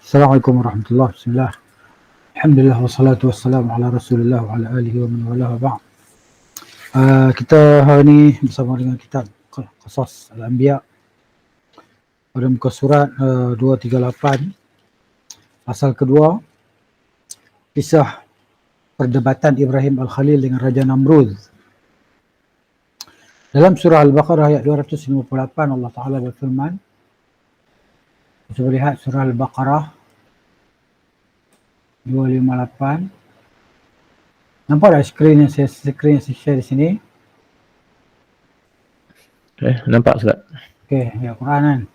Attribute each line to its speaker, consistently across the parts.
Speaker 1: Assalamualaikum warahmatullahi wabarakatuh. Bismillah. Alhamdulillah wassalatu wassalamu ala Rasulillah wa ala alihi wa man wala ba'd. Kita hari ini bersama dengan kitab Qasas Al-Anbiya pada muka surat 238 pasal kedua, kisah perdebatan Ibrahim Al-Khalil dengan Raja Namrud. Dalam surah Al-Baqarah ayat 258 Allah Ta'ala berfirman, kita lihat surah Al-Baqarah 258. Nampak tak skrin yang saya share di sini?
Speaker 2: Nampak Ustaz.
Speaker 1: Okey, ya Quran kan.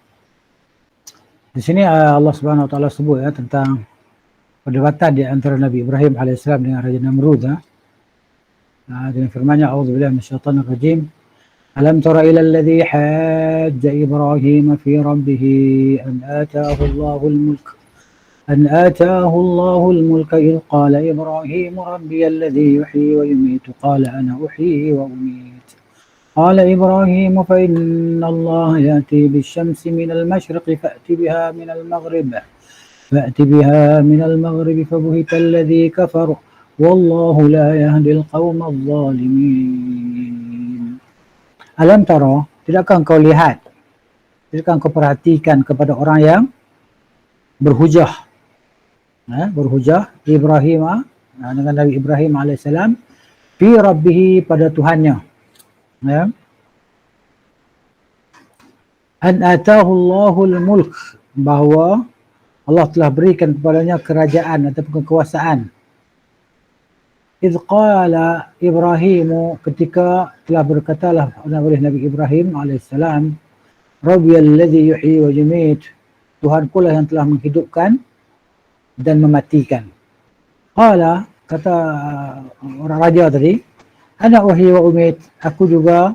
Speaker 1: Di sini Allah Subhanahu Wa Taala sebut tentang perdebatan di antara Nabi Ibrahim alaihissalam dengan Raja Namrud. Dengan firman-Nya, A'udzubillahi minasyaitonir rajim. Alam tara ila alladhi hajja Ibrahim fi rabbih an ataahu Allahul mulk إذ قال إبراهيم ربي الذي يحيي ويميت قال أنا أحيي وأميت قال إبراهيم فإن الله يأتي بالشمس من المشرق فأت بها من المغرب فبهت الذي كفر والله لا يهدي القوم الظالمين. Alam tara, tidakkah engkau lihat, tidakkah engkau perhatikan kepada orang yang berhujah Ibrahim dengan Nabi Ibrahim alaihissalam fi rabbih, pada Tuhannya, an atahu Allahul mulk, bahawa Allah telah berikan kepadanya kerajaan ataupun kekuasaan. Idh qala Ibrahim, ketika telah berkatalah oleh Nabi Ibrahim alaihissalam, Rabbiyalladzi yuhyi wa yumit, Tuhan pula yang telah menghidupkan dan mematikan. Qala, kata orang raja tadi, ana uhyi wa umit, aku juga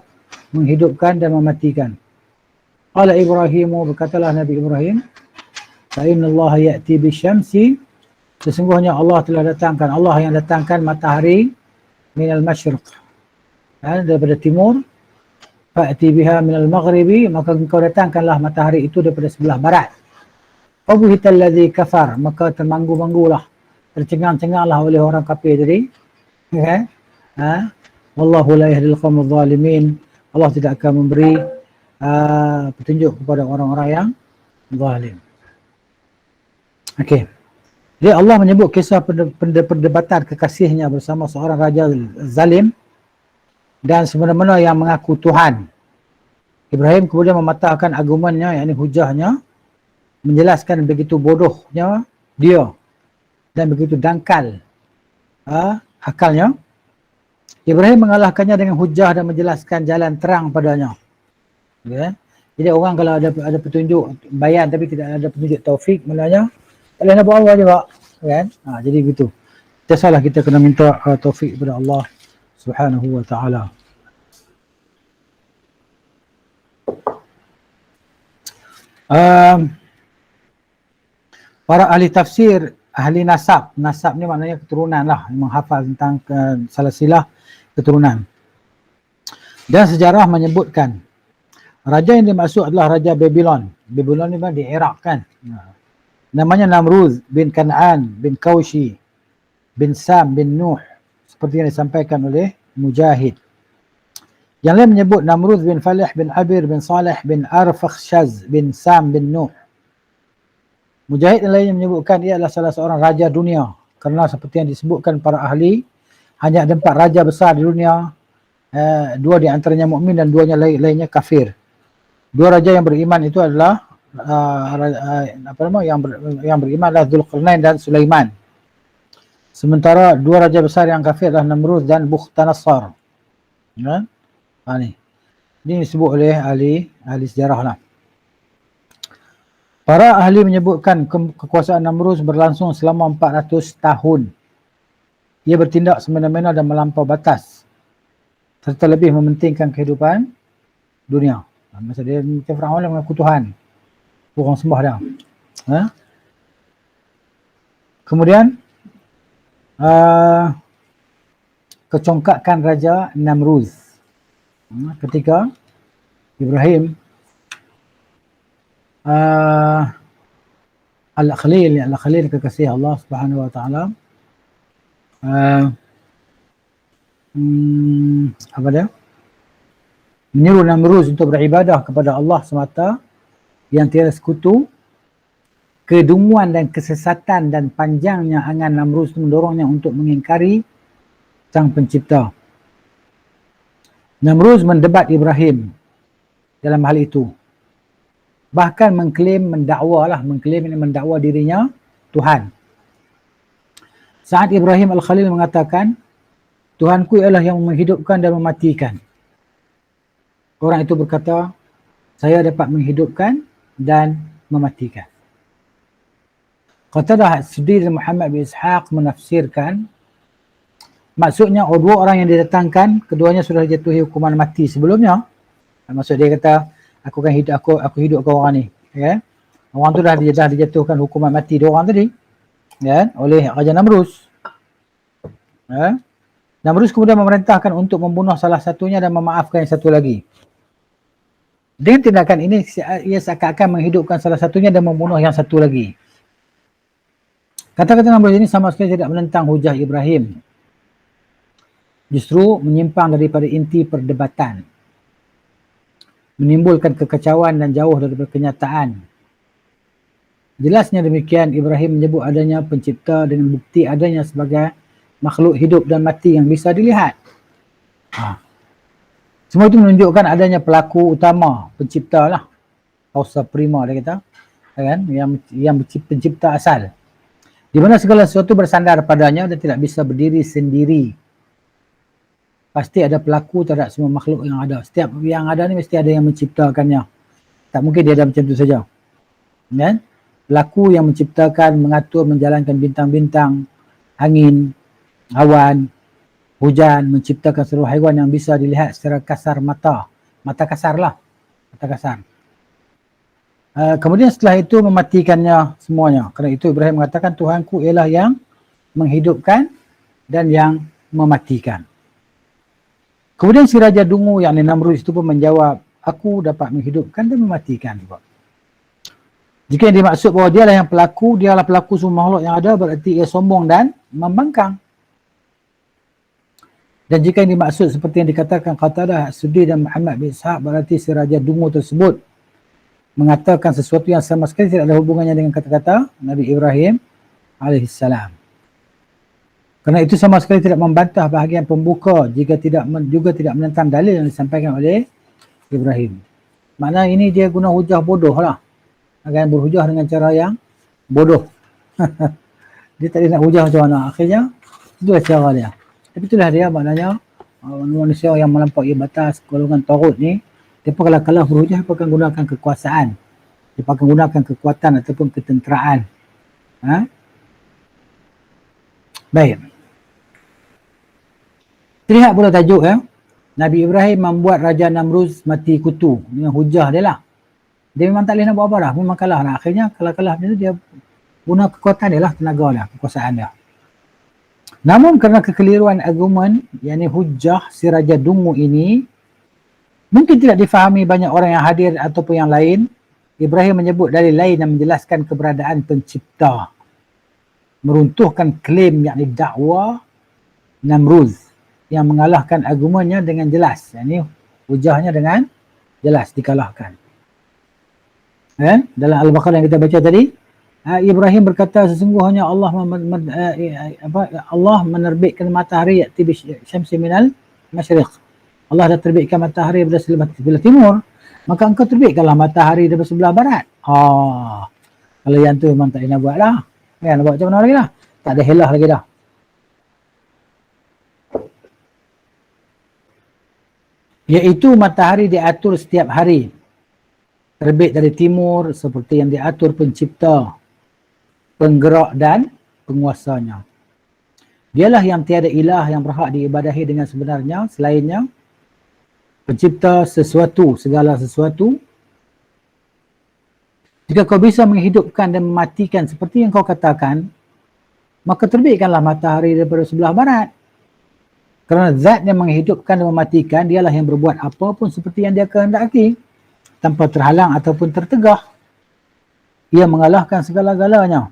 Speaker 1: menghidupkan dan mematikan. Qala Ibrahimu, berkatalah Nabi Ibrahim, fa inna Allah ya'ti bisyamsi, sesungguhnya Allah telah datangkan, Allah yang datangkan matahari minal masyriq, daripada timur, fa'ti biha minal maghribi, maka engkau datangkanlah matahari itu daripada sebelah barat. Fabuhital ladzi kafar, maka termanggu-manggulah, tercengang-cenganglah oleh orang kafir tadi. Wallahu la yahdil qawmaz zalimin, Allah tidak akan memberi petunjuk kepada orang-orang yang zalim. Okey. Jadi Allah menyebut kisah perdebatan kekasihnya bersama seorang raja zalim dan semena-mena yang mengaku Tuhan. Ibrahim kemudian mematahkan argumennya, yakni hujahnya, menjelaskan begitu bodohnya dia dan begitu dangkal akalnya. Ibrahim mengalahkannya dengan hujah dan menjelaskan jalan terang padanya. Jadi orang kalau ada petunjuk bayan tapi tidak ada petunjuk taufik, maknanya tak boleh nak buat Allah juga, kan? Jadi gitu. Biasalah kita kena minta taufik kepada Allah Subhanahu wa taala. Para ahli tafsir, ahli nasab ni maknanya keturunan lah, menghafal tentang silsilah keturunan. Dan sejarah menyebutkan raja yang dimaksud adalah Raja Babylon. Babylon ni di Iraq kan. Namanya Namrud bin Kan'an bin Kaushi bin Sam bin Nuh, seperti yang disampaikan oleh Mujahid. Yang lain menyebut Namrud bin Falih bin Abir bin Saleh bin Arfakhshaz bin Sam bin Nuh. Mujahid yang lain menyebutkan ia adalah salah seorang raja dunia, kerana seperti yang disebutkan para ahli, hanya ada 4 raja besar di dunia, 2 di antaranya mukmin dan 2 lainnya kafir. 2 raja yang beriman itu adalah yang beriman adalah Dzulqarnain dan Sulaiman. Sementara 2 raja besar yang kafir adalah Namrud dan Bukhtanasar. Ini disebut oleh ahli sejarah lah. Para ahli menyebutkan kekuasaan Namrud berlangsung selama 400 tahun. Ia bertindak semena-mena dan melampau batas, serta lebih mementingkan kehidupan dunia. Masa dia macam Fir'aun yang mengaku Tuhan, orang sembah dia. Kemudian kecongkakan Raja Namrud ketika Ibrahim Al-Khalil, Al-Khalil kekasih Allah Subhanahu wa taala. Apa dia? Menyuruh Namruz untuk beribadah kepada Allah semata yang tiada sekutu. Kedunguan dan kesesatan dan panjangnya angan Namruz itu mendorongnya untuk mengingkari Sang Pencipta. Namruz mendebat Ibrahim dalam hal itu. Bahkan mendakwa dirinya Tuhan. Saat Ibrahim Al-Khalil mengatakan, Tuhanku ialah yang menghidupkan dan mematikan. Orang itu berkata, saya dapat menghidupkan dan mematikan. Qatadah As-Suddi dan Muhammad bin Ishaq menafsirkan, maksudnya dua orang yang didatangkan, keduanya sudah dijatuhi hukuman mati sebelumnya. Maksud dia kata, aku hidupkan orang ni. Ya? Orang tu dah dijatuhkan hukuman mati dua orang tadi. Ya? Oleh Raja Namruz. Ya? Namruz kemudian memerintahkan untuk membunuh salah satunya dan memaafkan yang satu lagi. Dengan tindakan ini, ia seakan-akan menghidupkan salah satunya dan membunuh yang satu lagi. Kata-kata Namruz ini sama sekali tidak menentang hujah Ibrahim. Justru menyimpang daripada inti perdebatan. Menimbulkan kekacauan dan jauh daripada kenyataan. Jelasnya demikian, Ibrahim menyebut adanya pencipta dengan bukti adanya sebagai makhluk hidup dan mati yang bisa dilihat. Semua itu menunjukkan adanya pelaku utama, pencipta lah. Causa prima dia kata. Kan? Yang pencipta asal. Di mana segala sesuatu bersandar padanya dan tidak bisa berdiri sendiri. Pasti ada pelaku terhadap semua makhluk yang ada. Setiap yang ada ni mesti ada yang menciptakannya. Tak mungkin dia ada macam tu saja. Kan? Pelaku yang menciptakan, mengatur, menjalankan bintang-bintang, angin, awan, hujan, menciptakan seluruh haiwan yang bisa dilihat secara kasar mata. Mata kasar lah. Mata kasar. Kemudian setelah itu mematikannya semuanya. Kerana itu Ibrahim mengatakan, Tuhanku ialah yang menghidupkan dan yang mematikan. Kemudian si Raja Dungu yang Namruz itu pun menjawab, aku dapat menghidupkan dan mematikan juga. Jika yang dimaksud bahawa dialah pelaku semua makhluk yang ada, berarti ia sombong dan membangkang. Dan jika yang dimaksud seperti yang dikatakan Qatadah As-Suddi dan Muhammad bin Ishaq, berarti si Raja Dungu tersebut mengatakan sesuatu yang sama sekali tidak ada hubungannya dengan kata-kata Nabi Ibrahim alaihissalam. Kerana itu sama sekali tidak membantah bahagian pembuka juga tidak menentang dalil yang disampaikan oleh Ibrahim. Maknanya ini dia guna hujah bodoh lah. Akan berhujah dengan cara yang bodoh. Dia tak nak hujah macam mana. Akhirnya itulah cara dia. Tapi itulah dia maknanya manusia yang melampaui batas golongan Taghut ni, dia pun kalau kalah berhujah, dia akan gunakan kekuasaan. Dia akan gunakan kekuatan ataupun ketenteraan. Baik. Terlihat pula tajuk ya. Nabi Ibrahim membuat Raja Namruz mati kutu dengan hujah dia lah. Dia memang tak boleh nak buat apa dah. Memang kalah lah. Akhirnya kalah macam tu dia guna kekuatan dia lah, tenaga dia, kekuasaan dia. Namun kerana kekeliruan argumen, yakni hujah si Raja Dungu ini, mungkin tidak difahami banyak orang yang hadir ataupun yang lain, Ibrahim menyebut dalil lain yang menjelaskan keberadaan pencipta. Meruntuhkan klaim yakni dakwa Namruz yang mengalahkan argumennya dengan jelas. Yakni hujahnya dengan jelas dikalahkan. Dalam Al-Baqarah yang kita baca tadi, Ibrahim berkata sesungguhnya Allah menerbitkan matahari ya'ti bi syamsi minal masyriq. Allah dah terbitkan matahari dari sebelah timur, maka engkau terbitkanlah matahari dari sebelah barat. Kalau yang tu memang tak nak buat lah. Nak buat macam mana lagi dah? Tak ada helah lagi dah. Iaitu matahari diatur setiap hari. Terbit dari timur seperti yang diatur pencipta, penggerak dan penguasanya. Dialah yang tiada ilah yang berhak diibadahi dengan sebenarnya selainnya, pencipta sesuatu, segala sesuatu. Jika kau bisa menghidupkan dan mematikan seperti yang kau katakan, maka terbitkanlah matahari daripada sebelah barat. Kerana zat yang menghidupkan dan mematikan, dialah yang berbuat apa pun seperti yang dia kehendaki, tanpa terhalang ataupun tertegah. ia mengalahkan segala-galanya.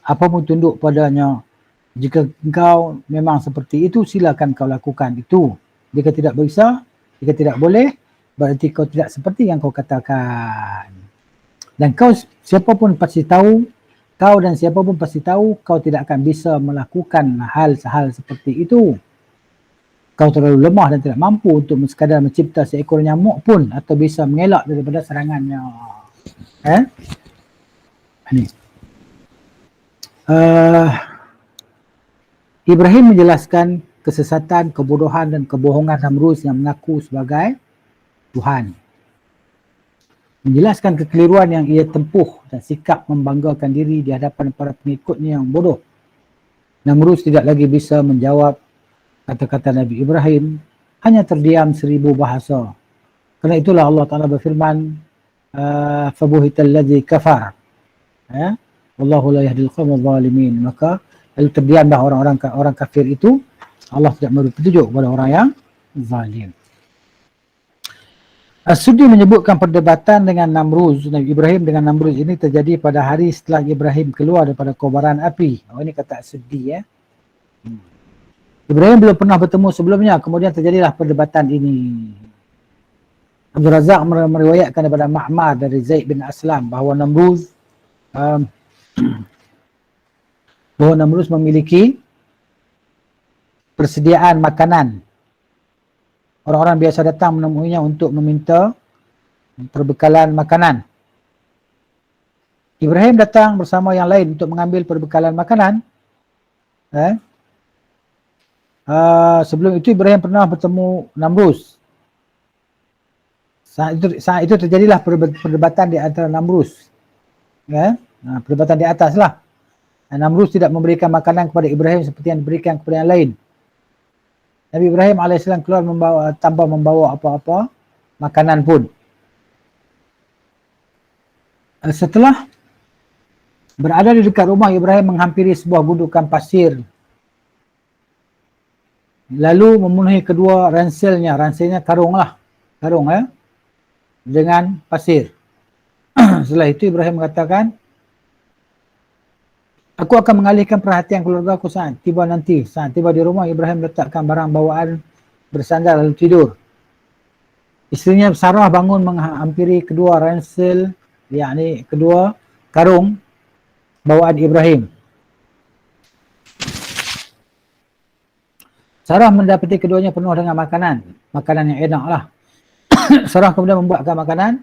Speaker 1: Apa pun tunduk padanya. Jika engkau memang seperti itu, silakan kau lakukan itu. Jika tidak bisa, jika tidak boleh, berarti kau tidak seperti yang kau katakan. Dan kau, siapapun pasti tahu, kau dan siapapun pasti tahu, kau tidak akan bisa melakukan hal-hal seperti itu. Kau terlalu lemah dan tidak mampu untuk sekadar mencipta seekor nyamuk pun atau bisa mengelak daripada serangannya. Ini. Ibrahim menjelaskan kesesatan, kebodohan dan kebohongan Namrud yang mengaku sebagai Tuhan. Menjelaskan kekeliruan yang ia tempuh dan sikap membanggakan diri di hadapan para pengikutnya yang bodoh. Namrud tidak lagi bisa menjawab kata-kata Nabi Ibrahim, hanya terdiam 1000 bahasa. Kerana itulah Allah Ta'ala berfirman, fabuhital ladzi kafar. Wallahu la yahdil qawmal zalimin. Maka lalu terdiamlah orang kafir itu. Allah tidak memberi petunjuk kepada orang yang zalim. As-Suddi menyebutkan perdebatan dengan Namrud, Nabi Ibrahim dengan Namrud ini terjadi pada hari setelah Ibrahim keluar daripada kobaran api. Ini kata As-Suddi ya. Ibrahim belum pernah bertemu sebelumnya, kemudian terjadilah perdebatan ini. Abdul Razak meriwayatkan daripada Ma'mar dari Zaid bin Aslam bahawa Namrud memiliki persediaan makanan. Orang-orang biasa datang menemuinya untuk meminta perbekalan makanan. Ibrahim datang bersama yang lain untuk mengambil perbekalan makanan. Sebelum itu Ibrahim pernah bertemu Namrud. Saat itu terjadilah perdebatan di antara Namrud. Perdebatan di atas lah. Namrud tidak memberikan makanan kepada Ibrahim seperti yang diberikan kepada yang lain. Nabi Ibrahim AS keluar tanpa membawa apa-apa makanan pun. Setelah berada di dekat rumah, Ibrahim menghampiri sebuah gundukan pasir. Lalu memenuhi kedua ranselnya karung dengan pasir. Setelah itu Ibrahim mengatakan, aku akan mengalihkan perhatian keluarga aku saat tiba di rumah. Ibrahim letakkan barang bawaan, bersandar lalu tidur. Isterinya Sarah bangun menghampiri kedua ransel, yakni kedua karung bawaan Ibrahim. Sarah mendapati keduanya penuh dengan makanan yang enak lah. Sarah kemudian membuatkan makanan.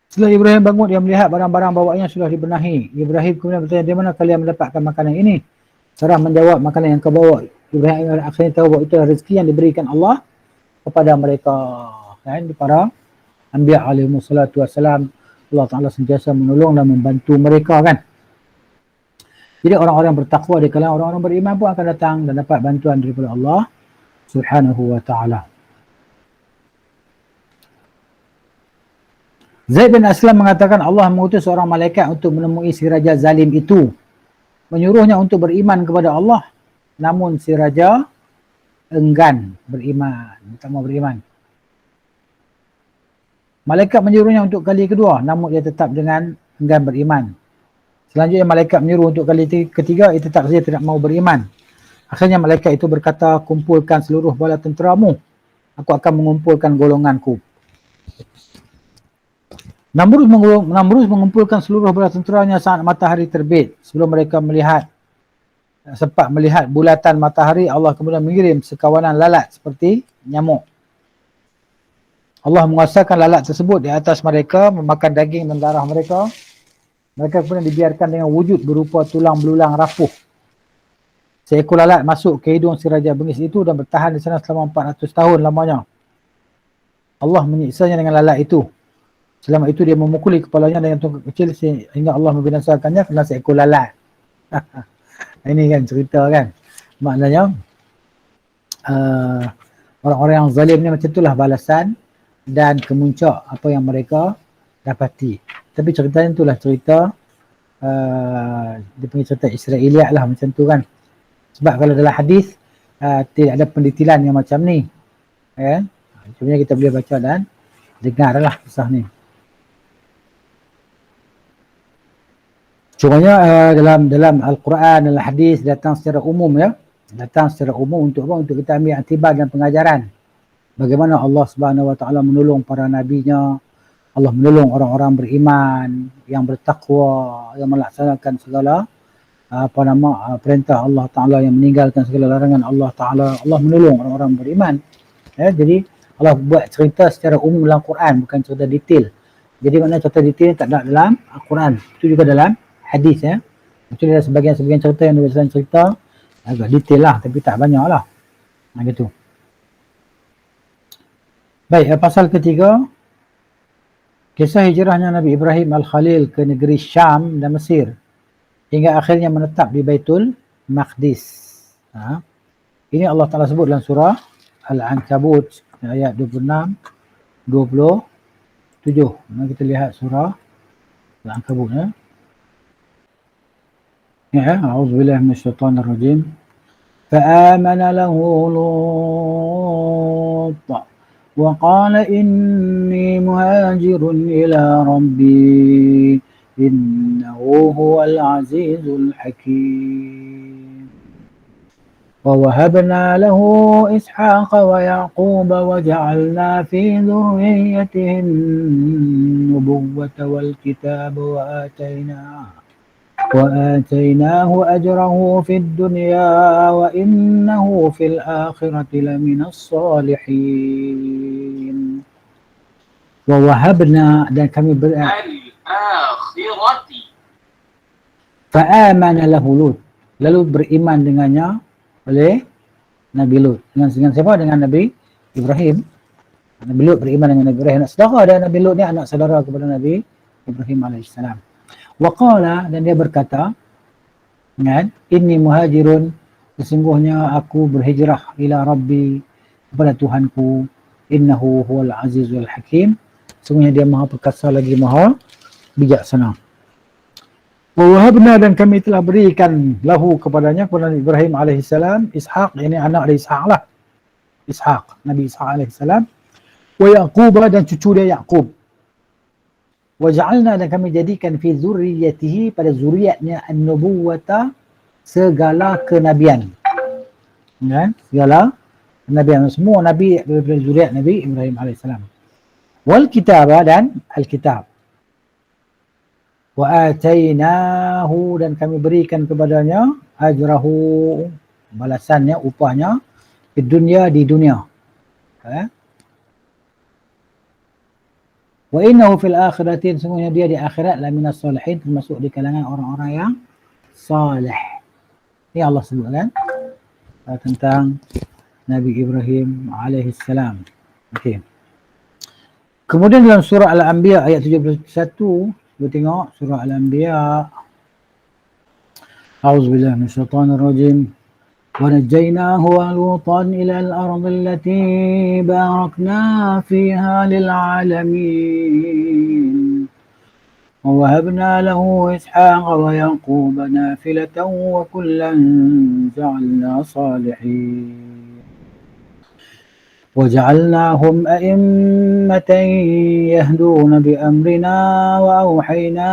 Speaker 1: Setelah Ibrahim bangun, dia melihat barang-barang bawaannya sudah dibenahi. Ibrahim kemudian bertanya, di mana kalian mendapatkan makanan ini? Sarah menjawab, makanan yang kau bawa. Ibrahim akhirnya tahu bahawa itu adalah rezeki yang diberikan Allah kepada mereka. Para Anbiya alaihissalatu wassalam, Allah Ta'ala sentiasa menolong dan membantu mereka kan. Jadi orang-orang yang bertakwa di kalangan orang-orang beriman pun akan datang dan dapat bantuan daripada Allah Subhanahu wa Ta'ala. Zaid bin Aslam mengatakan Allah mengutus seorang malaikat untuk menemui si raja zalim itu. Menyuruhnya untuk beriman kepada Allah. Namun si raja enggan beriman. Tak mau beriman. Malaikat menyuruhnya untuk kali kedua. Namun dia tetap dengan enggan beriman. Selanjutnya malaikat menyuruh untuk kali ketiga, ia tetap saja tidak mau beriman. Akhirnya malaikat itu berkata, kumpulkan seluruh bala tenteramu. Aku akan mengumpulkan golonganku. Namrud mengumpulkan seluruh bala tenteranya saat matahari terbit. Sebelum mereka sempat melihat bulatan matahari, Allah kemudian mengirim sekawanan lalat seperti nyamuk. Allah menguasakan lalat tersebut di atas mereka, memakan daging dan darah mereka. Mereka kemudian dibiarkan dengan wujud berupa tulang belulang rapuh. Seekor lalat masuk ke hidung si Raja Bengis itu dan bertahan di sana selama 400 tahun lamanya. Allah menyiksanya dengan lalat itu. Selama itu dia memukuli kepalanya dengan tongkat kecil sehingga Allah membinasakannya kerana seekor lalat. Ini kan cerita kan. Maknanya orang-orang yang zalim ni macam itulah balasan dan kemuncak apa yang mereka dapati. Tapi ceritanya itulah cerita dia punya cerita Israiliyat lah macam tu kan. Sebab kalau dalam hadis tidak ada pendetilan yang macam ni. Cuma kita boleh baca dan dengar lah kisah ni. Cumanya dalam Al-Quran, Al-Hadis datang secara umum ya. Datang secara umum untuk apa? Untuk kita ambil iktibar dan pengajaran. Bagaimana Allah Subhanahu Wa Taala menolong para nabinya, Allah menolong orang-orang beriman yang bertakwa, yang melaksanakan segala perintah Allah Taala, yang meninggalkan segala larangan Allah Taala. Allah menolong orang-orang beriman. Ya, jadi Allah buat cerita secara umum dalam Quran, bukan cerita detail. Jadi maknanya cerita detail tak ada dalam Al-Quran. Itu juga dalam hadis ya. Itu ada sebagian-sebagian cerita yang dalam cerita agak detail lah, tapi tak banyak lah. Gitu. Baik, pasal ketiga, kisah hijrahnya Nabi Ibrahim Al-Khalil ke negeri Syam dan Mesir hingga akhirnya menetap di Baitul Maqdis. Ini Allah Ta'ala sebut dalam surah Al-Ankabut ayat 26, 27. Mari kita lihat surah Al-Ankabut ya. A'udzubillahi minasyaitonir rajim. Fa'amana lahu Lut wa qala inni muhajirun ila rabbi innahu huwal azizul hakim. Wa wahabna lahu Ishaq wa Yaqub wa ja'alna fi dhurriyyatihi an-nubuwwata wal kitaba وآتيناه أجره في الدنيا وإنه في الآخرة لمن الصالحين. ووهبنا dan kami فآمن له Lut, lalu beriman dengannya oleh Nabi Lut. Dengan siapa? Dengan Nabi Ibrahim. Nabi Lut beriman dengan Nabi Ibrahim. Anak saudara dan Nabi Lut ni anak saudara kepada Nabi Ibrahim alaihissalam. Waqala, dan dia berkata, inni muhajirun, sesungguhnya aku berhijrah ila Rabbi, kepada Tuhanku, innahu huwal azizul hakim, sesungguhnya dia maha perkasa lagi maha bijaksana. Wa wahabna, dan kami telah berikan lahu kepadanya, kepada Nabi Ibrahim alaihissalam, Ishaq, ini anak dari Ishaq lah, Ishaq, Nabi Ishaq alaihissalam, wa Yaqub, dan cucu dia Yaqub. Waja'alna, dan kami jadikan fi zurriyatihi, pada zuriatnya an-nubuwata, segala kenabian. Segala kenabian, semua nabi daripada zuriat Nabi Ibrahim alaihissalam. Wal kitaba, dan al-kitab. Wa atainahu, dan kami berikan kepadanya ajrahu, balasannya, upahnya, di dunia, Wa innahu fil akhiratin, sungguhnya dia di akhirat la minas salihin, termasuk di kalangan orang-orang yang salih. Ini Allah sebutkan tentang Nabi Ibrahim alaihissalam. Okey. Kemudian dalam surah Al-Anbiya ayat 71, kita tengok surah Al-Anbiya. A'udzubillahi minasyaitonir rajim. ونجيناه ولوطا إلى الأرض التي باركنا فيها للعالمين ووهبنا له إسحاق ويعقوب نافلة وكلا جعلنا صالحين وجعلناهم أئمة يهدون بأمرنا وأوحينا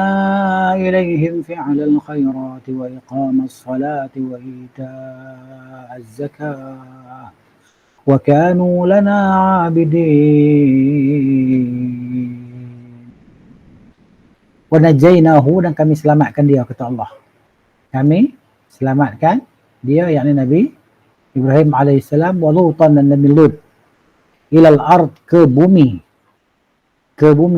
Speaker 1: إليهم فعل الخيرات وإقام الصلاة وإيتاء الزكاة وكانوا لنا عابدين. وَنَجَّيْنَاهُ, dan kami selamatkan dia, kata Allah. Kami selamatkan dia, yakni Nabi Ibrahim alaihissalam, wa Lutan, dan Nabi Lut, ilal ard, ke bumi,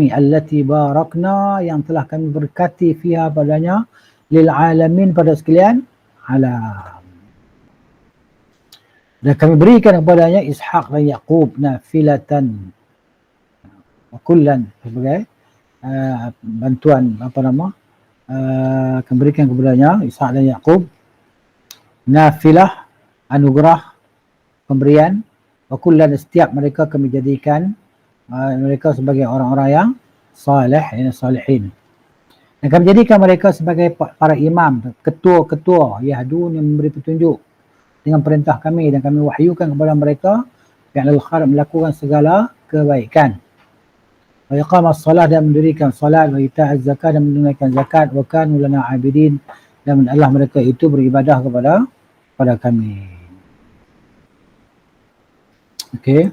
Speaker 1: allati barakna, yang telah kami berkati fiha padanya, lil alamin, pada sekalian alam. Dan kami berikan kepadanya Ishaq dan Yaqub nafilatan, wa kullan, sebagai bantuan, kami berikan kepadanya Ishaq dan Yaqub nafilah, anugerah, pemberian, wa kullan, setiap mereka kami jadikan mereka sebagai orang-orang yang salih, yang salihin. Dan kami jadikan mereka sebagai para imam, ketua-ketua, yahdun, yang memberi petunjuk dengan perintah kami, dan kami wahyukan kepada mereka yang al-khair, melakukan segala kebaikan. wa iqamas salah dan mendirikan salat, wa ita'az zakat dan menunaikan zakat, wa kanu lana abidin dan Allah mereka itu beribadah kepada kami. Okey.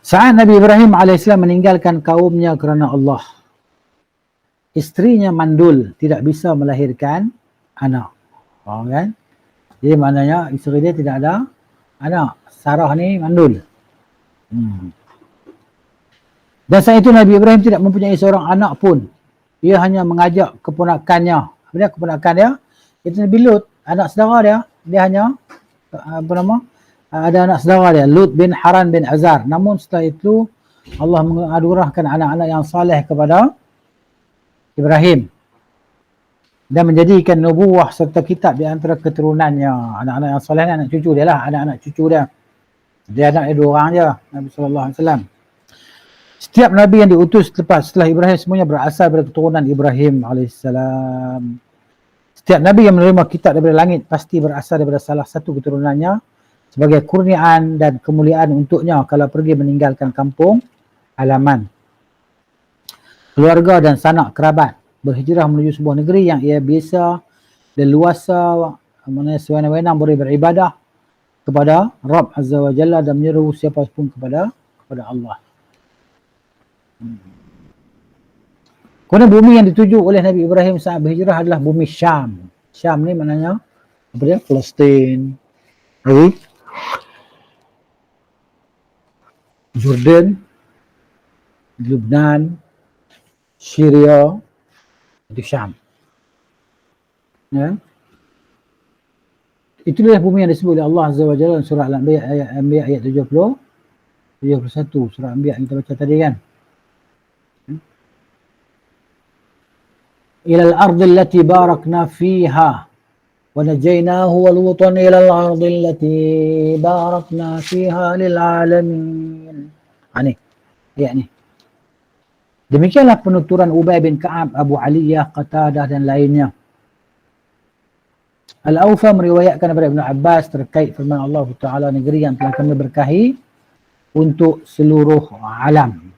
Speaker 1: Saat Nabi Ibrahim AS meninggalkan kaumnya kerana Allah, isterinya mandul, tidak bisa melahirkan anak. Faham kan? Jadi maknanya isteri dia tidak ada anak. Sarah ni mandul. Dan saat itu Nabi Ibrahim tidak mempunyai seorang anak pun. Ia hanya mengajak keponakannya. Apa dia keponakan dia? Itu Nabi Lut, anak saudara dia. Dia hanya ada anak saudara dia, Lut bin Haran bin Azar. Namun setelah itu Allah menganugerahkan anak-anak yang saleh kepada Ibrahim dan menjadikan nubuwah serta kitab di antara keturunannya. Anak-anak yang saleh ni anak cucu dia lah, anak-anak cucu dia. Dia anak dia 2 orang je, Nabi SAW. Setiap Nabi yang diutus setelah Ibrahim semuanya berasal dari keturunan Ibrahim AS. Setiap Nabi yang menerima kitab daripada langit pasti berasal daripada salah satu keturunannya sebagai kurniaan dan kemuliaan untuknya kalau pergi meninggalkan kampung halaman, keluarga dan sanak kerabat, berhijrah menuju sebuah negeri yang ia biasa dan luasa, sewenang-wenang boleh beribadah kepada Rabb Azza wa Jalla dan menyeru siapa pun kepada Allah. Kemudian bumi yang dituju oleh Nabi Ibrahim saat berhijrah adalah bumi Syam. Syam ni maknanya apa dia? Palestin, Jordan, Lebanon, Syria, itu Syam. Ya. Itulah bumi yang disebut oleh Allah Azza wa Jalla dalam surah Al-Anbiya ayat 71, surah Al-Anbiya yang kita baca tadi kan. Ila al-ardi allati barakna fiha wa najaynahu wa lutan ila al-ardi allati barakna fiha lil alamin. Ini ayat ni. Demikianlah penuturan Ubay bin Ka'ab, Abu Aliyah, Qatadah dan lainnya. Al-Awfa meriwayatkan daripada Ibn Abbas terkait firman Allah Ta'ala, negeri yang telah kami berkahi untuk seluruh alam.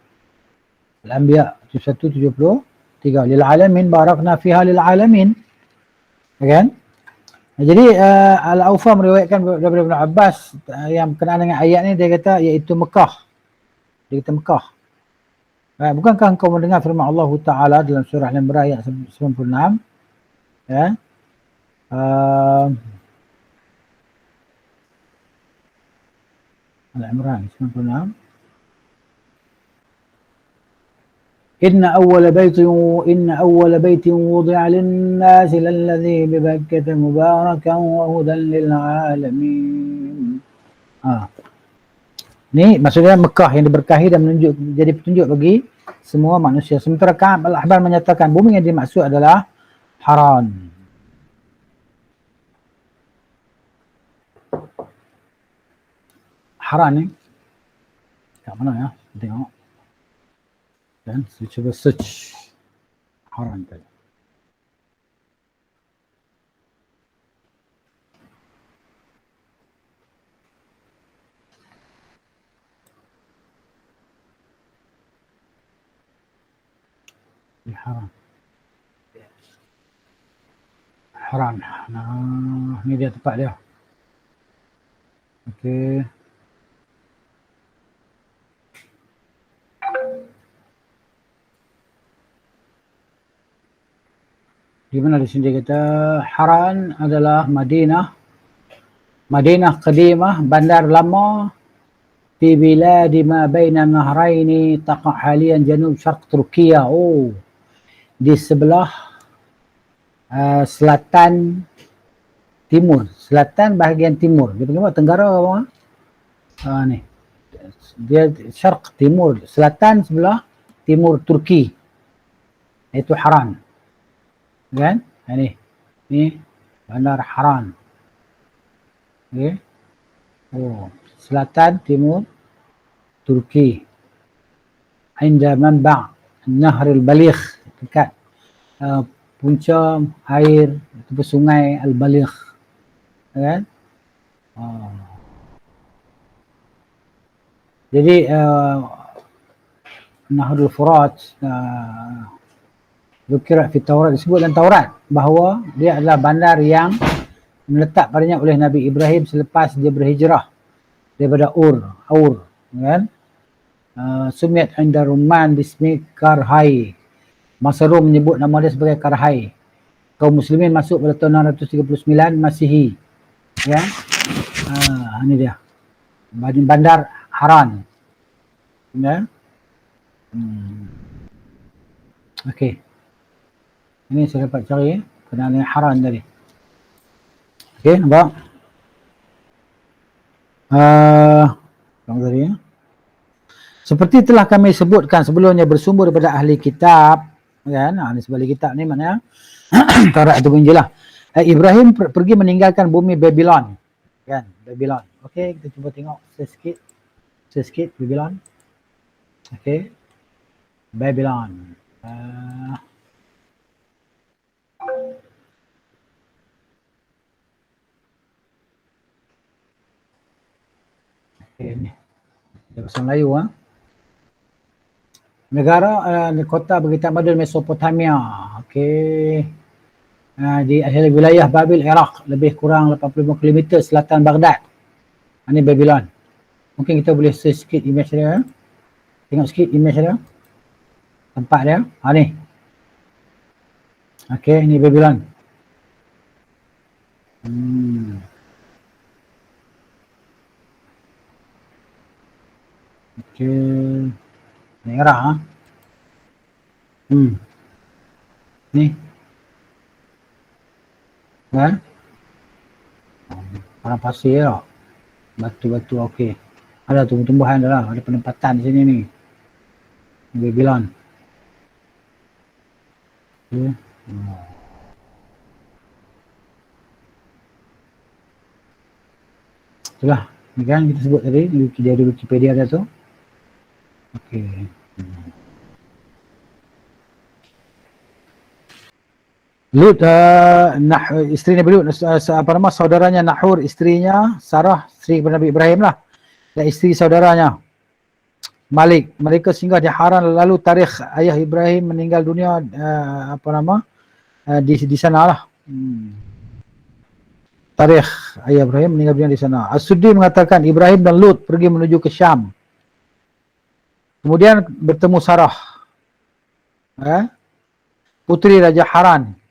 Speaker 1: Al-Anbiya 71-73. Lil alamin barakna fiha lil alamin. Kan? Jadi Al-Awfa meriwayatkan daripada Ibn Abbas yang berkenaan dengan ayat ni, dia kata iaitu Mekah. Dia kata Mekah. Bukankah engkau mendengar firman Allah Ta'ala dalam surah Al-Imran ayat 96? Ya. Al-Imran 96. Inna awwala baitin wudi'a lin-nasi lalladhi bi Bakkata mubarakan wa hudan lil alamin. Ni maksudnya Mekah yang diberkahi dan jadi petunjuk bagi semua manusia. Sementara Ka'ab al-Ahbar menyatakan bumi yang dimaksud adalah Haran. Haran ni kat mana ya? Tengok. Dan saya cuba search Haran tadi. Haran. Haran. Nah, ni dia tempat dia. Okey. Di mana di sini dia kata Haran adalah Madinah Qadimah, bandar lama fi biladi ma baina nahraini taqa' halian janub syarq Turkiya. Oh, di sebelah selatan timur, selatan bahagian timur. Dia panggil tenggara apa? Ni. Dia syarq timur, selatan sebelah timur Turki. Itu Haran. Kan? Ni bandar Haran. Okay. Oh, selatan timur Turki. Inda manba' Nahr al-Baligh, dekat punca air atau sungai Al-Baligh. Kan? Jadi Nahrul Furat, Dzukira fi Taurat, disebut dalam Taurat bahawa dia adalah bandar yang meletak padanya oleh Nabi Ibrahim selepas dia berhijrah daripada Aur, kan? Sumiat inda Rumman bismi Karhai. Masa Rom menyebut nama dia sebagai Karhai. Kaum muslimin masuk pada tahun 639 Masihi. Ya. Ini dia. Bandar Haran. Ya. Okey. Ini saya dapat cari kenaan dengan Haran tadi. Okey, nampak? Tadi ya. Seperti telah kami sebutkan sebelumnya, bersumber daripada ahli kitab, kan? Ahli ahli kitab ni maknanya Taurat atau Injil lah. Ibrahim pergi meninggalkan bumi Babylon, kan? Babylon. Okey, kita cuba tengok sikit Babylon. Okey. Babylon. Okey ni. Bahasa Melayu Negara kota berkitab Madul Mesopotamia. Okey. Di akhir wilayah Babil, Iraq, lebih kurang 85 km selatan Baghdad. Ini Babylon. Mungkin kita boleh search sikit image dia. Tengok sikit image dia. Tempat dia. Ni. Okey, ni Babylon. Okey. Merah. Ni. Kan? Padang pasir lah. Batu-batu okey. Ada tumbuh-tumbuhan dah lah. Ada penempatan di sini ni. Babylon. Okey. Itulah. Ni kan kita sebut tadi. Dia ada Wikipedia dia tu. Okey. Lut, isteri Nabi Lut, saudaranya Nahur, isterinya Sarah, isteri Nabi Ibrahim lah, dan isteri saudaranya Malik. Mereka singgah di Haran, lalu tarikh ayah Ibrahim meninggal dunia di sana lah. Tarikh ayah Ibrahim meninggal dunia di sana. As-Suddi mengatakan Ibrahim dan Lut pergi menuju ke Syam. Kemudian bertemu Sarah, puteri Raja Haran.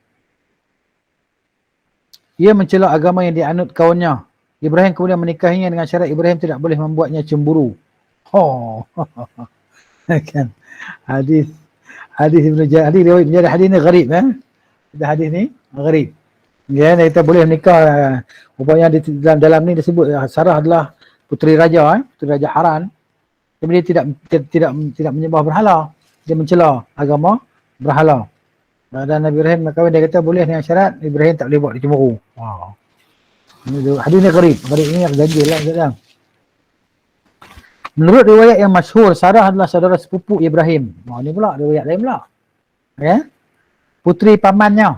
Speaker 1: Ia mencela agama yang dianut kawannya. Ibrahim kemudian menikahinya dengan syarat Ibrahim tidak boleh membuatnya cemburu. Kan? Hadis Ibnu Jarir, riwayat menjadi hadis ni gharib, hadis ni gharib. Ya, kita boleh menikah. Rupanya dalam ni disebut Sarah adalah puteri raja, puteri Raja Haran. Tapi dia tidak menyembah berhala. Dia mencela agama berhala. Dan Nabi Ibrahim nak kahwin, dia kata boleh dengan syarat Ibrahim tak boleh buat dia cemburu. Hadis ni gharib ni ganjil lah sekarang. Menurut riwayat yang masyhur, Sarah adalah saudara sepupu Ibrahim. Ni pula riwayat lain pula. Ya. Puteri pamannya,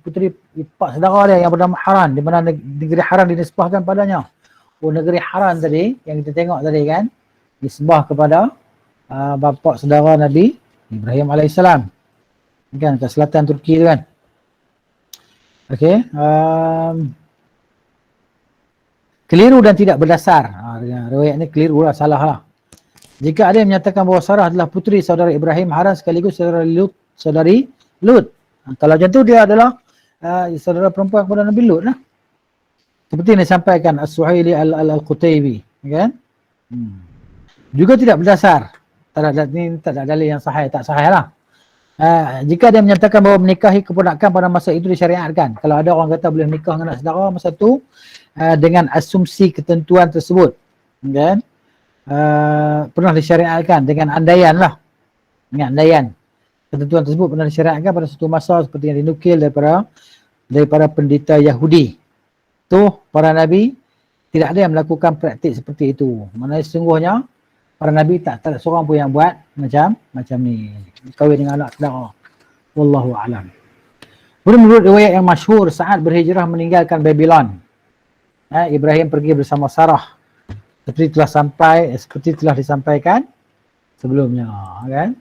Speaker 1: puteri ipak saudara dia yang bernama Haran, di mana negeri Haran dinisbahkan padanya. Negeri Haran tadi yang kita tengok tadi kan, disembah kepada bapa saudara Nabi Ibrahim alaihissalam. Kan ke selatan Turki tu kan. Okey, keliru dan tidak berdasar. Riwayat ni keliru lah, salah lah. Jika ada yang menyatakan bahawa Sarah adalah puteri saudara Ibrahim, Haran sekaligus saudari Lut. Kalau macam tu dia adalah saudara perempuan kepada Nabi Lut lah. Seperti yang disampaikan As-Suhaili Al-Qutaybi, kan? Juga tidak berdasar. Tak ada dalil yang sahih, tak sahih lah. Jika dia menyatakan bahawa menikahi keponakan pada masa itu disyariatkan. Kalau ada orang kata boleh menikah dengan anak saudara masa tu dengan asumsi ketentuan tersebut, kan? Pernah disyariatkan dengan andaian lah. Dengan andaian. Ketentuan tersebut pernah disyariatkan pada satu masa seperti yang dinukil daripada pendeta Yahudi. Tu para nabi tidak ada yang melakukan praktik seperti itu. Maknanya sesungguhnya para nabi tak ada seorang pun yang buat macam ni. Kahwin dengan anak saudara. Wallahu a'lam. Menurut riwayat yang masyhur, saat berhijrah meninggalkan Babylon, Ibrahim pergi bersama Sarah seperti telah disampaikan sebelumnya, kan?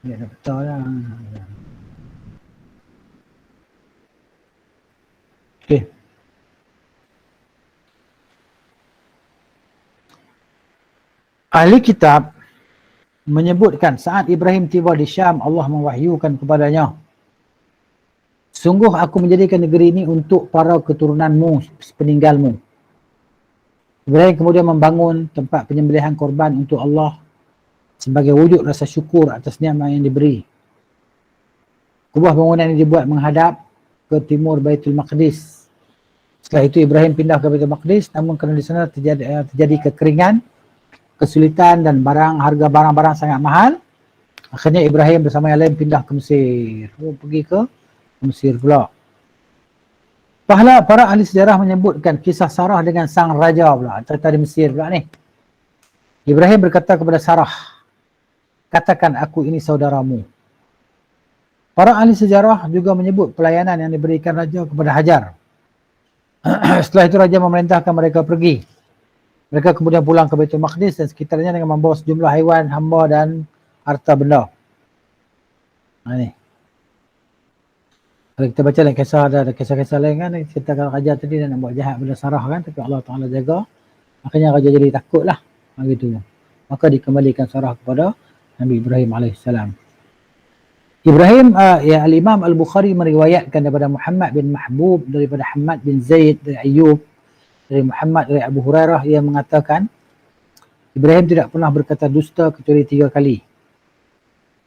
Speaker 1: Ya, betul lah. Okey. Ahli kitab menyebutkan saat Ibrahim tiba di Syam, Allah mewahyukan kepadanya, sungguh aku menjadikan negeri ini untuk para keturunanmu peninggalmu. Ibrahim kemudian membangun tempat penyembelihan korban untuk Allah sebagai wujud rasa syukur atas nikmat yang diberi. Kubah bangunan ini dibuat menghadap ke timur Baitul Maqdis. Setelah itu Ibrahim pindah ke Baitul Maqdis, namun kerana di sana terjadi kekeringan, kesulitan dan harga barang-barang sangat mahal, akhirnya Ibrahim bersama yang lain pindah ke Mesir. Pergi ke Mesir pula. Para ahli sejarah menyebutkan kisah Sarah dengan sang raja pula, cerita di Mesir pula ni. Ibrahim berkata kepada Sarah, katakan aku ini saudaramu. Para ahli sejarah juga menyebut pelayanan yang diberikan raja kepada Hajar. Setelah itu raja memerintahkan mereka pergi. Mereka kemudian pulang ke Baitul Maqdis dan sekitarnya dengan membawa sejumlah haiwan, hamba dan harta benda. Ini. Kalau kita baca lain kisah, ada kisah-kisah lain kan, ceritakan raja tadi dan nak buat jahat pada Sarah kan, tapi Allah Ta'ala jaga. Akhirnya raja jadi takut lah. Begitu. Maka dikembalikan Sarah kepada Nabi Ibrahim AS. Ibrahim, Al-Imam Al-Bukhari meriwayatkan daripada Muhammad bin Mahbub, daripada Hamad bin Zaid, dari Ayub, dari Muhammad, dari Abu Hurairah, yang mengatakan Ibrahim tidak pernah berkata dusta kecuali 3 kali.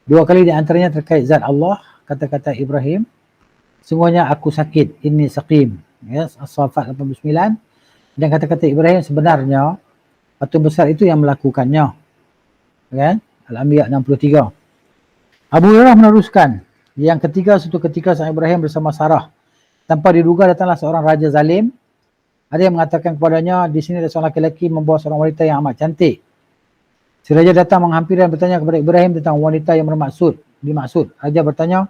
Speaker 1: 2 kali di antaranya terkait zat Allah, kata-kata Ibrahim, sungguhnya aku sakit, inni saqim. Ya, As-Saffat 89. Dan kata-kata Ibrahim sebenarnya batu besar itu yang melakukannya. Kan? Al-Anbiya 63. Abu Hurairah meneruskan, yang ketiga, suatu ketika sang Ibrahim bersama Sarah, tanpa diduga datanglah seorang raja zalim. Ada yang mengatakan kepadanya, di sini ada seorang lelaki membawa seorang wanita yang amat cantik. Si raja datang menghampiri dan bertanya kepada Ibrahim tentang wanita yang dimaksud. Raja bertanya,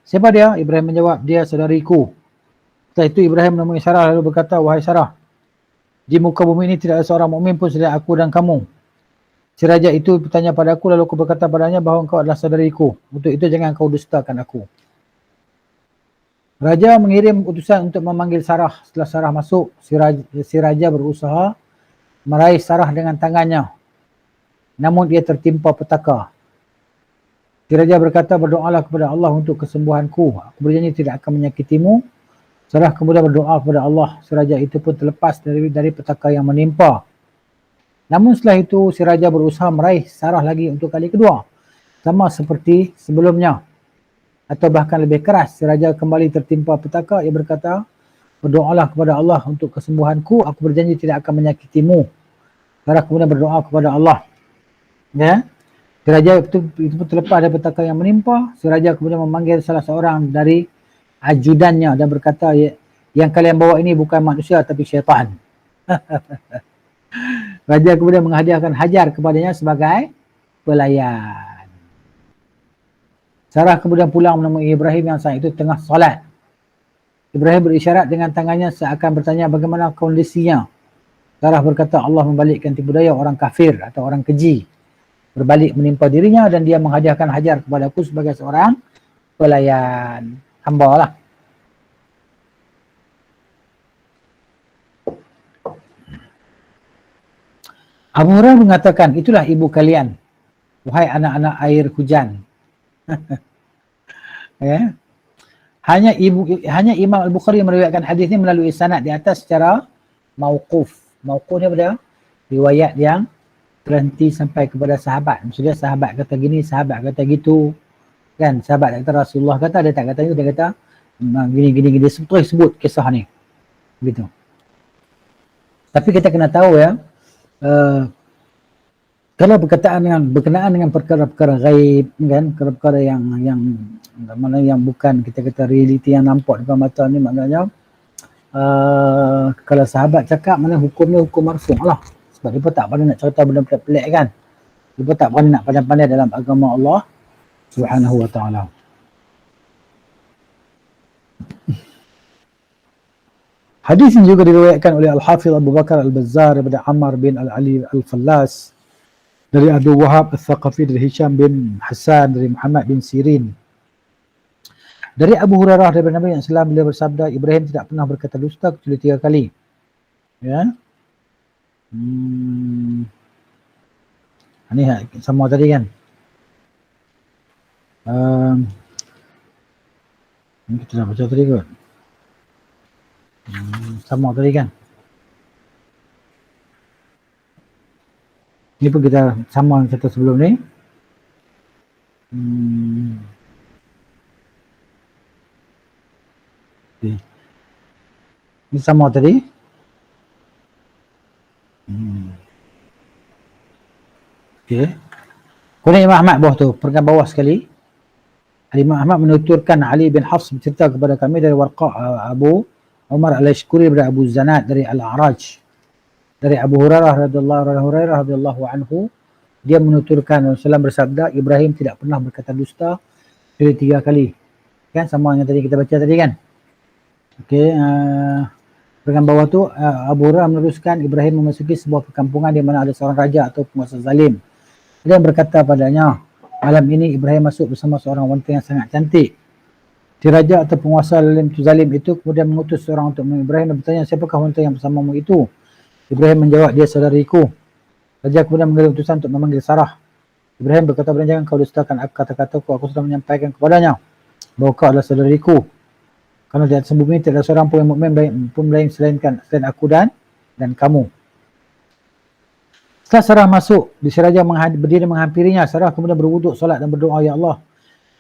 Speaker 1: siapa dia? Ibrahim menjawab, dia saudariku. Setelah itu Ibrahim menemui Sarah lalu berkata, wahai Sarah, di muka bumi ini tidak ada seorang mukmin pun selain aku dan kamu. Si raja itu bertanya padaku, lalu aku berkata padanya bahawa engkau adalah saudariku. Untuk itu jangan kau dustakan aku. Raja mengirim utusan untuk memanggil Sarah. Setelah Sarah masuk, si raja berusaha meraih Sarah dengan tangannya. Namun dia tertimpa petaka. Si raja berkata, berdoalah kepada Allah untuk kesembuhanku. Aku berjanji tidak akan menyakitimu. Sarah kemudian berdoa kepada Allah. Si raja itu pun terlepas dari petaka yang menimpa. Namun setelah itu si raja berusaha meraih Sarah lagi untuk kali kedua. Sama seperti sebelumnya. Atau bahkan lebih keras. Si raja kembali tertimpa petaka. Ia berkata, berdoalah kepada Allah untuk kesembuhanku. Aku berjanji tidak akan menyakitimu. Sarah kemudian berdoa kepada Allah. Ya. Si raja itu pun terlepas dari petaka yang menimpa. Si raja kemudian memanggil salah seorang dari ajudannya dan berkata, yang kalian bawa ini bukan manusia tapi syaitan. Raja kemudian menghadiahkan Hajar kepadanya sebagai pelayan. Sarah kemudian pulang menemui Ibrahim yang saat itu tengah solat. Ibrahim berisyarat dengan tangannya seakan bertanya bagaimana kondisinya. Sarah berkata, Allah membalikkan tipu daya orang kafir atau orang keji berbalik menimpa dirinya dan dia menghadiahkan Hajar kepadaku sebagai seorang pelayan. Hamba lah. Abu Hurairah mengatakan, itulah ibu kalian, wahai anak-anak air hujan. Ya. Hanya Imam Al-Bukhari meriwayatkan hadis ini melalui sanad di atas secara mauquf. Mauquf ni apa? Riwayat yang berhenti sampai kepada sahabat. Maksudnya sahabat kata gini, sahabat kata gitu. Kan? Sahabat kata Rasulullah kata, dia tak kata itu, dia kata gini. Dia sebut kisah ni. Begitu. Tapi kita kena tahu ya, kalau berkenaan dengan perkara-perkara gaib kan, perkara-perkara yang bukan kita kata realiti yang nampak depan mata ni, maknanya kalau sahabat cakap mana hukumnya hukum marfu' lah. Sebab dia pun tak pandai nak cerita benda pelik-pelik kan. Dia pun tak pandai nak pandai-pandai dalam agama Allah Subhanahu wa ta'ala. Hadis ini juga diriwayatkan oleh Al-Hafidh Abu Bakar Al-Bazzar daripada Ammar bin Al-Ali Al-Fallas, dari Abu Wahab Al-Thaqafi, dari Hisham bin Hassan, dari Muhammad bin Sirin. Dari Abu Hurairah daripada Nabi SAW, beliau bersabda, Ibrahim tidak pernah berkata dusta kecuali 3 kali. Ya. Ini sama tadi kan. Ini kita dah baca tadi kot. Sama tadi kan. Ini pun kita sama yang kata sebelum ni. Okay. Ini sama tadi. Okay. Kemudian Imam Ahmad bawah tu, peringkat bawah sekali. Imam Ahmad menuturkan Ali bin Hafs bercerita kepada kami dari Warqa Abu Umar Al-Ashkuri dari Abu Zanad dari Al-A'raj dari Abu Hurairah radhiyallahu anhu, dia menuturkan Rasulullah bersabda, Ibrahim tidak pernah berkata dusta kecuali 3 kali. Kan sama yang tadi kita baca tadi kan. Okey, peringkat bawah tu Abu Hurairah meneruskan, Ibrahim memasuki sebuah perkampungan di mana ada seorang raja atau penguasa zalim. Dia berkata padanya, malam ini Ibrahim masuk bersama seorang wanita yang sangat cantik. Si raja atau penguasa zalim itu kemudian mengutus seorang untuk menemui Ibrahim dan bertanya, siapakah wanita yang bersamamu itu? Ibrahim menjawab, dia saudariku. Raja kemudian mengirim utusan untuk memanggil Sarah. Ibrahim berkata, jangan kau dustakan kata-kataku, aku sudah menyampaikan kepadanya bahawa kau adalah saudariku. Kerana di atas bumi tidak ada seorang pun yang mukmin pun lain selain aku dan kamu. Setelah Sarah masuk, si raja berdiri menghampirinya. Sarah kemudian berwuduk, solat dan berdoa, ya Allah,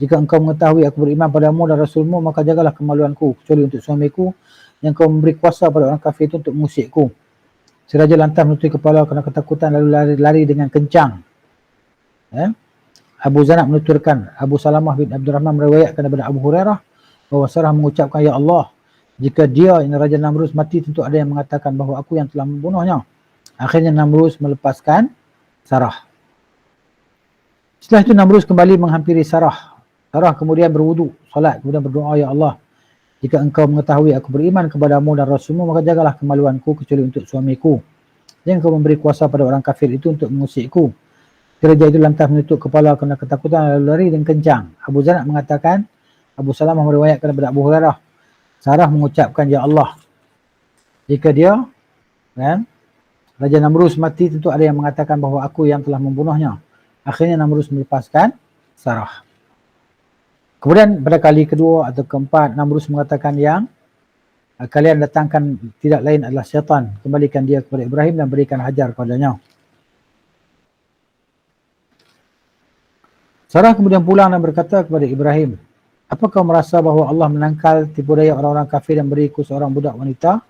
Speaker 1: jika engkau mengetahui aku beriman padamu dan Rasulmu, maka jagalah kemaluanku, kecuali untuk suamiku yang kau memberi kuasa pada orang kafir itu untuk mengusikku. Si raja lantas menutupi kepala kerana ketakutan lalu lari dengan kencang. Abu Zanad menuturkan, Abu Salamah bin Abdurrahman meriwayatkan daripada Abu Hurairah bahawa Sarah mengucapkan, ya Allah, jika dia ini Raja Namrus mati, tentu ada yang mengatakan bahawa aku yang telah membunuhnya. Akhirnya Namrus melepaskan Sarah. Setelah itu Namrus kembali menghampiri Sarah. Sarah kemudian berwudu, solat, kemudian berdoa, ya Allah, jika engkau mengetahui aku beriman kepadamu dan Rasulmu, maka jagalah kemaluanku kecuali untuk suamiku. Jangan kau memberi kuasa pada orang kafir itu untuk mengusikku. Raja itu lantas menutup kepala kerana ketakutan lalu lari dengan kencang. Abu Zanad mengatakan, Abu Salamah meriwayatkan daripada Abu Hurairah, Sarah mengucapkan, ya Allah, jika dia Raja Namrus mati, tentu ada yang mengatakan bahawa aku yang telah membunuhnya. Akhirnya Namrus melepaskan Sarah. Kemudian pada kali kedua atau keempat, Namrus mengatakan, yang kalian datangkan tidak lain adalah syaitan. Kembalikan dia kepada Ibrahim dan berikan hajar kepadanya. Sarah kemudian pulang dan berkata kepada Ibrahim, apa kau merasa bahawa Allah menangkal tipu daya orang-orang kafir dan beriku seorang budak wanita?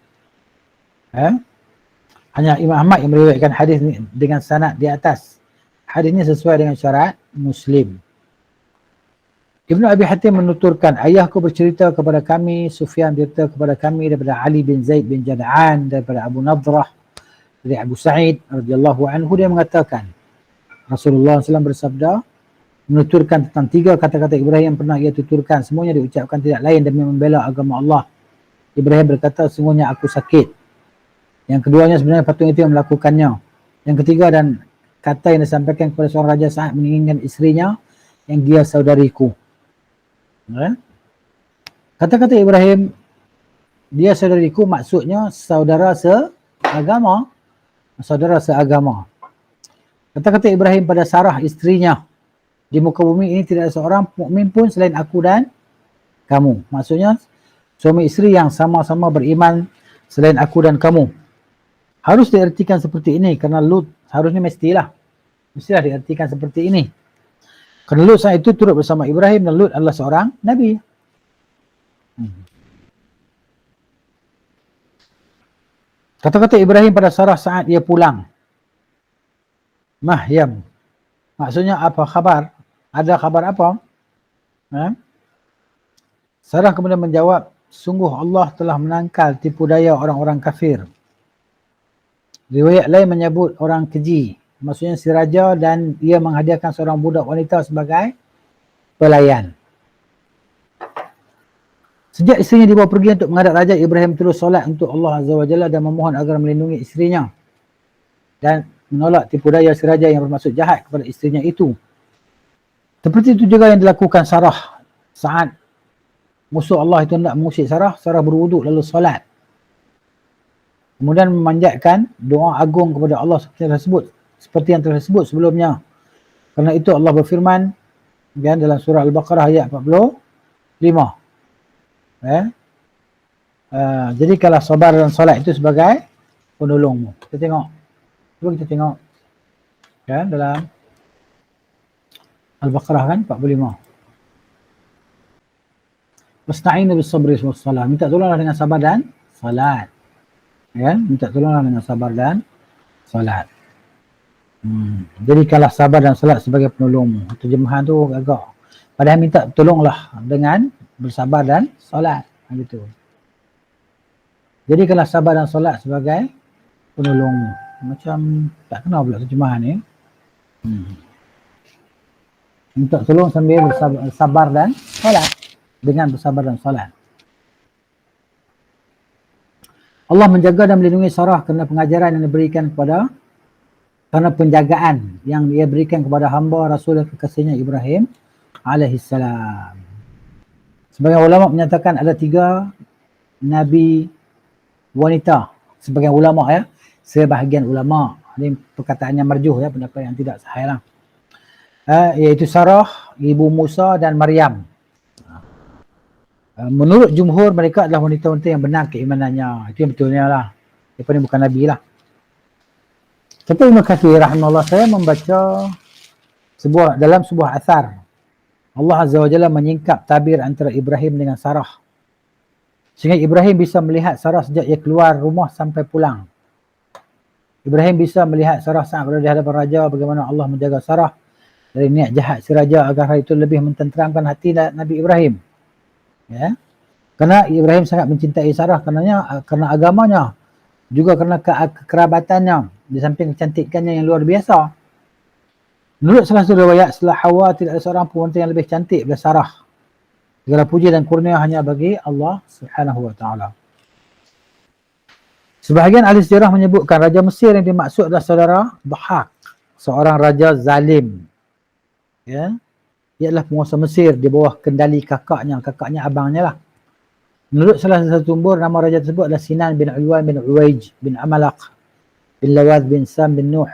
Speaker 1: Hanya Imam Ahmad yang meriwayatkan hadis ini dengan sanad di atas. Hadis ini sesuai dengan syarat Muslim. Ibnu Abi Hatim menuturkan, ayahku bercerita kepada kami, Sufyan bercerita kepada kami daripada Ali bin Zaid bin Jad'an, daripada Abu Nadrah, dari Abu Sa'id radhiyallahu anhu, dia mengatakan, Rasulullah SAW bersabda, menuturkan tentang 3 kata-kata Ibrahim yang pernah ia tuturkan, semuanya diucapkan tidak lain demi membela agama Allah. Ibrahim berkata, sungguhnya aku sakit. Yang keduanya sebenarnya patung itu yang melakukannya. Yang ketiga, dan kata yang disampaikan kepada seorang raja saat menginginkan isterinya yang dia saudariku. Kata-kata Ibrahim, dia saudariku, maksudnya saudara seagama. Saudara seagama. Kata-kata Ibrahim pada Sarah isterinya, di muka bumi ini tidak ada seorang mukmin pun selain aku dan kamu. Maksudnya suami isteri yang sama-sama beriman selain aku dan kamu. Harus diartikan seperti ini kerana Lut, harusnya mestilah diartikan seperti ini. Kerana Lut saat itu turut bersama Ibrahim dan Lut adalah seorang Nabi. Kata-kata Ibrahim pada Sarah saat dia pulang, Mahyam, maksudnya apa khabar? Ada khabar apa? Sarah kemudian menjawab, sungguh Allah telah menangkal tipu daya orang-orang kafir. Riwayat lain menyebut orang keji, maksudnya si raja, dan ia menghadiahkan seorang budak wanita sebagai pelayan. Sejak isterinya dibawa pergi untuk menghadap Raja, Ibrahim terus solat untuk Allah Azza wa Jalla dan memohon agar melindungi isterinya dan menolak tipu daya si raja yang bermaksud jahat kepada isterinya itu. Seperti itu juga yang dilakukan Sarah saat musuh Allah itu hendak mengusik Sarah. Sarah berwuduk lalu solat, kemudian memanjatkan doa agung kepada Allah seperti yang telah disebut sebelumnya. Kerana itu Allah berfirman dalam surah Al-Baqarah ayat 45. Jadikanlah sabar dan solat itu sebagai penolongmu. Kita tengok. Cuba kita tengok. Dalam Al-Baqarah kan 45. Wasta'inu bis-sabri was-salah. Minta tolonglah dengan sabar dan salat. Minta tolonglah dengan sabar dan salat. Jadikanlah sabar dan salat sebagai penolongmu. Terjemahan tu agak. Padahal minta tolonglah dengan bersabar dan solat. Gitu. Jadikanlah sabar dan solat sebagai penolongmu. Macam tak kenal pula terjemahan ni. Minta tolong sambil bersabar dan solat. Dengan bersabar dan solat. Allah menjaga dan melindungi Sarah kerana pengajaran yang diberikan kerana penjagaan yang dia berikan kepada hamba Rasul dan kekasihnya Ibrahim alaihissalam. Sebagian ulama menyatakan ada 3 Nabi wanita. Sebagian ulama sebahagian ulama. Ini perkataannya marjuh pendapat yang tidak sahih lah. Iaitu Sarah, ibu Musa dan Maryam. Menurut jumhur mereka adalah wanita-wanita yang benar keimanannya. Itu yang betulnya lah. Mereka ni bukan Nabi lah. Kata Ibn Kathir rahimahullah, saya membaca dalam sebuah athar Allah Azza wa Jalla menyingkap tabir antara Ibrahim dengan Sarah. Sehingga Ibrahim bisa melihat Sarah sejak ia keluar rumah sampai pulang. Ibrahim bisa melihat Sarah saat berada di hadapan raja, bagaimana Allah menjaga Sarah dari niat jahat si raja agar hal itu lebih mententeramkan hati Nabi Ibrahim. Kerana Ibrahim sangat mencintai Sarah kerana agamanya, juga kerana kekerabatannya, di samping kecantikannya yang luar biasa. Menurut salah satu riwayat, setelah Hawa tidak ada seorang pun wanita yang lebih cantik daripada Sarah. Segala puji dan kurnia hanya bagi Allah Subhanahu wa taala. Sebahagian ahli sejarah menyebutkan Raja Mesir yang dimaksud adalah saudara Dhahak, seorang raja zalim. Ia adalah penguasa Mesir di bawah kendali kakaknya abangnya lah. Menurut salah satu sumber, nama raja tersebut adalah Sinan bin Ulwan bin Uwaij bin Amalaq bin Lawaz bin Sam bin Nuh.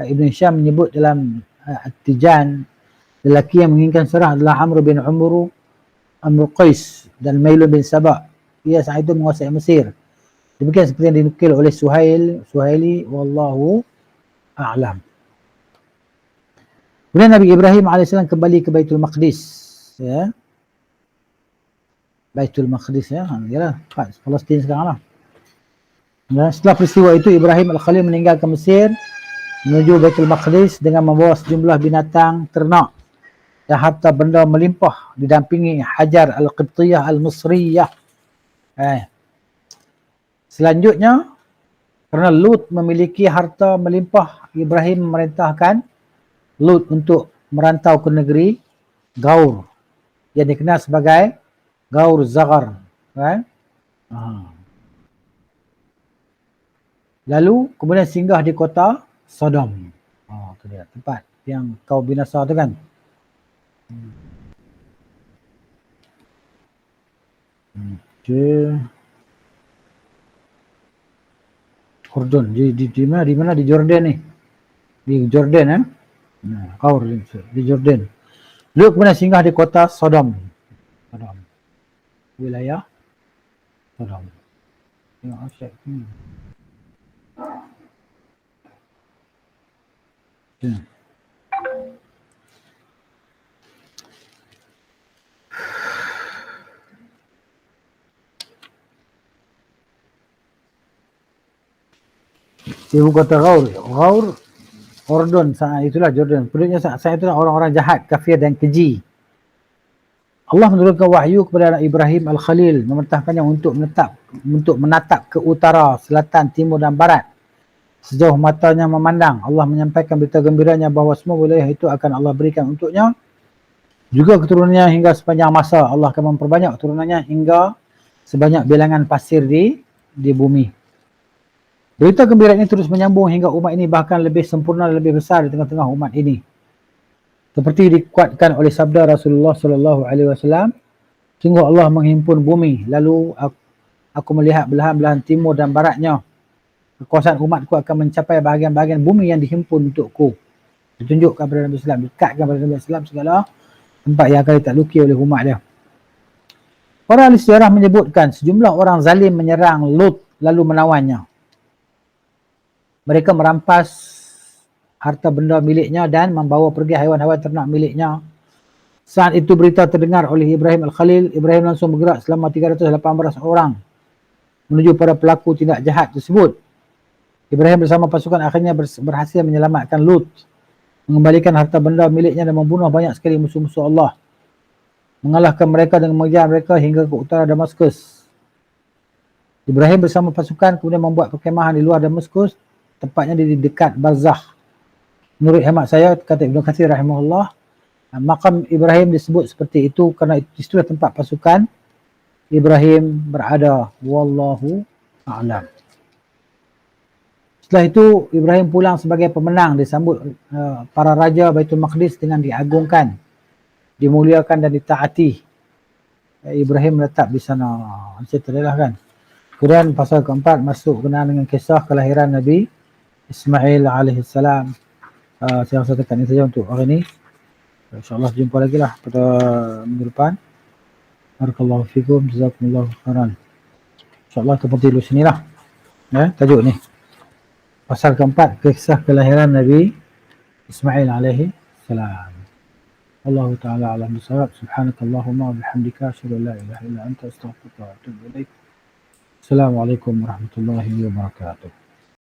Speaker 1: Ibn Hisham menyebut dalam At-Tijan, lelaki yang menginginkan Sarah adalah Amr bin Amr Qais dan Mailun bin Sabah. Ia saat itu menguasai Mesir. Demikian seperti yang dinukil oleh Suhaili, wallahu a'lam. Kemudian Nabi Ibrahim AS kembali ke Baitul Maqdis. Baitul Maqdis ialah Palestin sekarang lah. Dan setelah peristiwa itu, Ibrahim Al-Khalil meninggalkan Mesir menuju Baitul Maqdis dengan membawa sejumlah binatang ternak dan harta benda melimpah, didampingi Hajar Al-Qibtiyah Al-Misriyah. Selanjutnya, kerana Lut memiliki harta melimpah, Ibrahim memerintahkan Lut untuk merantau ke negeri Gaur yang dikenal sebagai Gaur Zaghar. Lalu kemudian singgah di kota Sodom. Itu dia tempat yang kau binasa tu kan. Urdun di mana di Jordan ni? Di Jordan Gaur di Jordan. Lalu kemudian singgah di kota Sodom. Wilayah Sodom. Tengok asyik. Ibu kota Gaur, Urdun, saat itulah Jordan. Penduduknya saat itulah orang-orang jahat, kafir dan keji. Allah menurunkan wahyu kepada Ibrahim Al-Khalil, memerintahkannya untuk menatap ke utara, selatan, timur dan barat. Sejauh matanya memandang, Allah menyampaikan berita gembiranya bahawa semua wilayah itu akan Allah berikan untuknya Juga keturunannya hingga sepanjang masa. Allah akan memperbanyak keturunannya hingga sebanyak bilangan pasir di bumi. Berita gembira ini terus menyambung hingga umat ini bahkan lebih sempurna, lebih besar di tengah-tengah umat ini. Seperti dikuatkan oleh sabda Rasulullah sallallahu alaihi wasallam, sungguh Allah menghimpun bumi, lalu aku melihat belahan-belahan timur dan baratnya. Kekuasaan umatku akan mencapai bahagian-bahagian bumi yang dihimpun untukku. Ditunjukkan kepada Nabi Sallam, dekatkan kepada Nabi Sallam segala tempat yang akan ditakluki oleh umat dia. Para ahli sejarah menyebutkan sejumlah orang zalim menyerang Lut lalu menawannya. Mereka merampas harta benda miliknya dan membawa pergi haiwan-haiwan ternak miliknya. Saat itu berita terdengar oleh Ibrahim Al-Khalil. Ibrahim langsung bergerak selama 318 orang menuju pada pelaku tindak jahat tersebut. Ibrahim bersama pasukan akhirnya berhasil menyelamatkan Lut, mengembalikan harta benda miliknya dan membunuh banyak sekali musuh-musuh Allah. Mengalahkan mereka dengan mengejar mereka hingga ke utara Damaskus. Ibrahim bersama pasukan kemudian membuat perkemahan di luar Damaskus, tepatnya di dekat Barzakh. Menurut hemat saya, kata Ibn Katsir rahimahullah, makam Ibrahim disebut seperti itu kerana itulah tempat pasukan Ibrahim berada. Wallahu a'lam. Setelah itu Ibrahim pulang sebagai pemenang, disambut para raja Baitul Maqdis dengan diagungkan, dimuliakan dan ditaati. Ibrahim menetap di sana. Ceritalah kan. Kemudian pasal keempat masuk berkenaan dengan kisah kelahiran Nabi Ismail alaihissalam. Saya rasa tekan ini saja untuk hari ini. InsyaAllah jumpa lagi lah pada minggu depan. Barakallahu fikum, jazakumullahu khairan. InsyaAllah kita berhenti dulu sini lah. Ya, tajuk ni. Pasal keempat, kisah kelahiran Nabi Ismail alaihi salam. Allah Ta'ala alam bisawab. Subhanakallahumma wa bihamdika asyhadu an la ilaha illa anta astaghfiruka wa atubu ilaik. Assalamualaikum warahmatullahi wabarakatuh.